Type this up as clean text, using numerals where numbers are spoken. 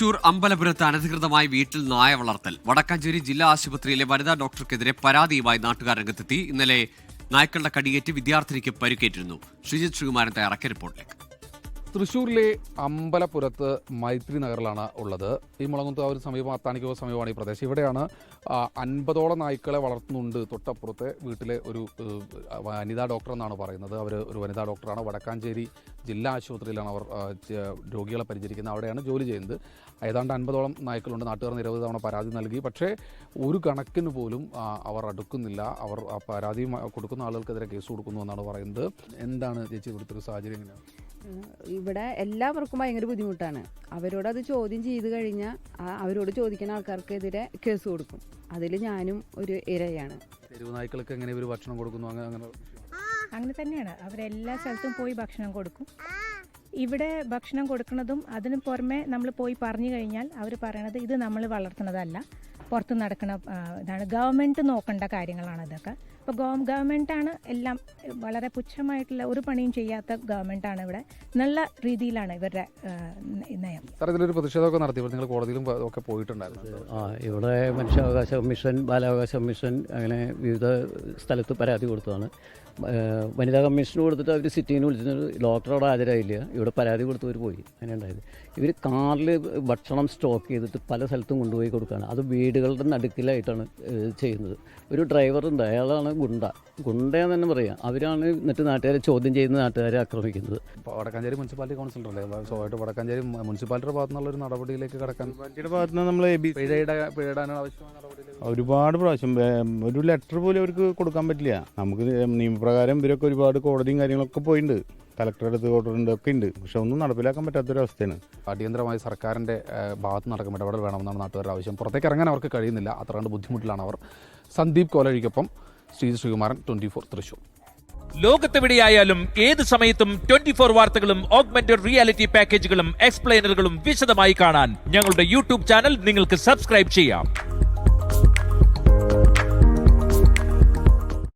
തൃശൂർ അമ്പലപുരത്ത് അനധികൃതമായി വീട്ടിൽ നായ വളർത്തൽ. വടക്കാഞ്ചേരി ജില്ലാ ആശുപത്രിയിലെ വനിതാ ഡോക്ടർക്കെതിരെ പരാതിയുമായി നാട്ടുകാർ രംഗത്തെത്തി. ഇന്നലെ നായ്ക്കളുടെ കടിയേറ്റ് വിദ്യാർത്ഥിനിക്ക് പരിക്കേറ്റിരുന്നു. ശ്രീജിത് ശ്രീകുമാരൻ തയ്യാറാക്കിയ റിപ്പോർട്ടിലേക്ക്. തൃശ്ശൂരിലെ അമ്പലപുരത്ത് മൈത്രി നഗറിലാണ് ഉള്ളത്. ഈ മുളകുന്താവൂർ സമീപം അത്താണിക്കോ സമീപമാണ് ഈ പ്രദേശം. ഇവിടെയാണ് 50ഓളം നായ്ക്കളെ വളർത്തുന്നുണ്ട്. തൊട്ടപ്പുറത്തെ വീട്ടിലെ ഒരു വനിതാ ഡോക്ടർ എന്നാണ് പറയുന്നത്. അവർ ഒരു വനിതാ ഡോക്ടറാണ്. വടക്കാഞ്ചേരി ജില്ലാ ആശുപത്രിയിലാണ് അവർ രോഗികളെ പരിചരിക്കുന്നത്. അവിടെയാണ് ജോലി ചെയ്യുന്നത്. ഏതാണ്ട് 50ഓളം നായ്ക്കളുണ്ട്. നാട്ടുകാർ നിരവധി തവണ പരാതി നൽകി. പക്ഷേ ഒരു കണക്കിന് പോലും അവർ അടുക്കുന്നില്ല. അവർ ആ പരാതി കൊടുക്കുന്ന ആളുകൾക്കെതിരെ കേസ് കൊടുക്കുന്നു എന്നാണ് പറയുന്നത്. എന്താണ് ചേച്ചി ഇവിടുത്തെ ഒരു സാഹചര്യം എങ്ങനെയാണ്? ഇവിടെ എല്ലാവർക്കും ഭയങ്കര ബുദ്ധിമുട്ടാണ്. അവരോടത് ചോദ്യം ചെയ്ത് കഴിഞ്ഞാൽ അവരോട് ചോദിക്കുന്ന ആൾക്കാർക്കെതിരെ കേസ് കൊടുക്കും. അതിൽ ഞാനും ഒരു ഇരയാണ്. തെരുവ് നായ്ക്കൾക്ക് എങ്ങനെ ഇവർ ഭക്ഷണം കൊടുക്കുന്നു? അങ്ങനെ തന്നെയാണ്. അവരെല്ലാ സ്ഥലത്തും പോയി ഭക്ഷണം കൊടുക്കും. ഇവിടെ ഭക്ഷണം കൊടുക്കുന്നതും അതിന് പുറമെ നമ്മൾ പോയി പറഞ്ഞു കഴിഞ്ഞാൽ അവർ പറയണത് ഇത് നമ്മൾ വളർത്തുന്നതല്ല, പുറത്ത് നടക്കുന്ന ഇതാണ്, ഗവൺമെൻറ് നോക്കേണ്ട കാര്യങ്ങളാണ് ഇതൊക്കെ. ഇപ്പോൾ ഗവൺമെൻറ്റാണ് എല്ലാം, വളരെ പുച്ഛമായിട്ടുള്ള ഒരു പണിയും ചെയ്യാത്ത ഗവൺമെൻറ്റാണ് ഇവിടെ. നല്ല രീതിയിലാണ് ഇവരുടെ നയം. ഇതിലൊരു പ്രതിഷേധമൊക്കെ നടത്തി നിങ്ങൾ കോടതിയിലും ഒക്കെ പോയിട്ടുണ്ടായിരുന്നു. ഇവിടെ മനുഷ്യാവകാശ കമ്മീഷൻ, ബാലാവകാശ കമ്മീഷൻ, അങ്ങനെ വിവിധ സ്ഥലത്ത് പരാതി കൊടുത്തതാണ്. വനിതാ കമ്മീഷന് കൊടുത്തിട്ട് അവർ സിറ്റിങ്ങിന് വിളിച്ചിട്ട് ഡോക്ടറോട് ഹാജരായില്ല. ഇവിടെ പരാതി കൊടുത്തവർ പോയി. അങ്ങനെ ഉണ്ടായത്. ഇവർ കാറിൽ ഭക്ഷണം സ്റ്റോക്ക് ചെയ്തിട്ട് പല സ്ഥലത്തും കൊണ്ടുപോയി കൊടുക്കുകയാണ്. അത് വീടുകളുടെ നടുക്കിലായിട്ടാണ് ചെയ്യുന്നത്. ഒരു ഡ്രൈവറുണ്ട്, അയാളാണ് ഗുണ്ടയെന്ന് തന്നെ പറയാം. അവരാണ് എന്നിട്ട് നാട്ടുകാരെ ചോദ്യം ചെയ്യുന്ന, നാട്ടുകാരെ ആക്രമിക്കുന്നത്. വടക്കാഞ്ചേരി മുനിസിപ്പാലിറ്റി കൗൺസിലറല്ലേ, സ്വാഭാവികമായിട്ട് വടക്കാഞ്ചേരി മുനിസിപ്പാലിറ്റിയുടെ ഭാഗത്തു നിന്നുള്ള ഒരു നടപടിയിലേക്ക് കടക്കാൻ നമ്മൾ പിഴയിടാൻ ആവശ്യമായ നടപടിയിലേക്ക് ഒരുപാട് പ്രാവശ്യം ഒരു ലെറ്റർ പോലും അവർക്ക് കൊടുക്കാൻ പറ്റില്ല. നമുക്ക് നിയമപ്രകാരം ഇവരൊക്കെ ഒരുപാട് കോടതിയും കാര്യങ്ങളൊക്കെ പോയിട്ടുണ്ട്. കളക്ടറുടെ അടുത്ത് ഓർഡർ ഉണ്ട്, ഒക്കെ ഉണ്ട്. പക്ഷെ ഒന്നും നടപ്പിലാക്കാൻ പറ്റാത്തൊരവസ്ഥയാണ്. അടിയന്തരമായി സർക്കാരിൻ്റെ ഭാഗത്ത് നടക്കും ഇടപെടൽ വേണമെന്നാണ് നാട്ടുകാരുടെ ആവശ്യം. പുറത്തേക്ക് ഇറങ്ങാൻ അവർക്ക് കഴിയുന്നില്ല. അത്ര കണ്ട് ബുദ്ധിമുട്ടിലാണ് അവർ. സന്ദീപ് കോലഴിക്കൊപ്പം ശ്രീജിത് ശ്രീകുമാരൻ, 24 തൃശൂർ. ലോകത്തെവിടെയായാലും ഏത് സമയത്തും 24 വാർത്തകളും ഓഗ്മെന്റഡ് റിയാലിറ്റി പാക്കേജുകളും എക്സ്പ്ലെയിനറുകളും വിശദമായി കാണാൻ ഞങ്ങളുടെ യൂട്യൂബ് ചാനൽ നിങ്ങൾക്ക് സബ്സ്ക്രൈബ് ചെയ്യാം.